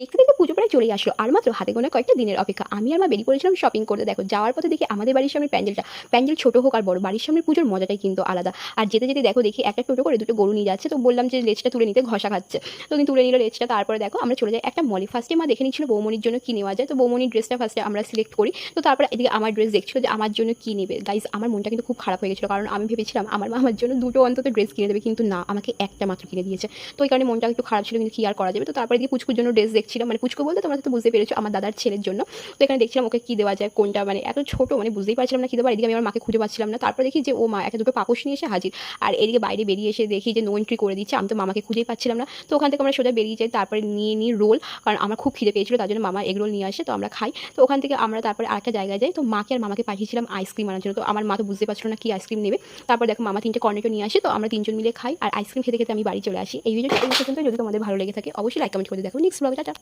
দেখতে দেখতে পুজো প্রায় চলেই আসলো, আর মাত্র হাতে গোনা কয়েকটা দিনের অপেক্ষা। আমি আর মা বেরিয়ে পড়েছিলাম শপিং করতে। দেখো যাওয়ার পথে দেখি আমাদের বাড়ির সামনে প্যান্ডেল ছোট হোক আর বড়, বাড়ির সামনে পুজোর মজাটাই কিন্তু আলাদা। আর যেতে যেতে দেখি একটা টোটো করে দুটো গরু নিয়ে যাচ্ছে, তো বললাম যে লেজটা তুলে নিতে, ঘষা খাচ্ছে। তো উনি তুলে নিল লেজটা। তারপরে দেখো আমরা চলে যাই একটা মলে। ফার্স্টে মা দেখে নিচ্ছিল বৌমনির জন্য কি নেওয়া যায়, তো বৌমনির ড্রেসটা ফার্স্টে আমরা সিলেক্ট করি। তো তারপরে এদিকে আমার ড্রেস দেখছিল যে আমার জন্য কি নেবে। গাইস, আমার মনটা কিন্তু খুব খারাপ হয়ে গেছিলো, কারণ আমি ভেবেছিলাম আমার মা আমার জন্য দুটো অন্তত ড্রেস কিনে দেবে, কিন্তু না, আমাকে একটা মাত্র কিনে দিয়েছে। তো এই কারণে মনটা একটু খারাপ ছিল, কিন্তু কি আর করা যাবে। তো তারপরে দিয়ে পুচকুর জন্য ড্রেস দেখছিলাম, মানে পুচকু বলতে তোমরা তো বুঝতে পেরেছো, আমার দাদার ছেলের জন্য। তো এখানে দেখছিলাম ওকে কি দেওয়া যায়, কোনটা মানে এত ছোট, মানে বুঝতেই পারছিলাম না কি দেবো। এদিকে আমি আমার মাকে খুঁজে পাচ্ছিলাম না। তারপর দেখি যে ও মা একটা দুটো পাপোশ নিয়ে এসে হাজির। আর এদিকে বাইরে বেরিয়ে এসে দেখি যে নো এন্ট্রি করে দিচ্ছে। আমি তো মামাকে খুঁজেই পাচ্ছিলাম না। তো ওখান থেকে আমরা সোজা বেরিয়ে যাই। তারপরে নিয়ে নিই রোল, কারণ আমার খুব খিদে পেয়েছিল, তার জন্য মামা এগ রোল নিয়ে আসে, তো আমরা খাই। তো ওখান থেকে আমরা তারপরে আরেকটা জায়গায় যাই। তো মাকে আর মামাকে পাঠিয়েছিলাম আইসক্রিম আনার জন্য। তো আমার মা তো বুঝতে পারছিল না কি আইসক্রিম নেবে। তারপর দেখো মামা তিনটে কর্নেটো নিয়ে আসে, তো আমরা তিনজন মিলে খাই আর আইসক্রিম খেতে খেতে আমি বাড়ি চলে আসি। এই ভিডিওটা এই পর্যন্ত। যদি তোমাদের ভালো লেগে থাকে অবশ্যই লাইক কমেন্ট করে দেখো। নেক্সট ব্লগে টাটা।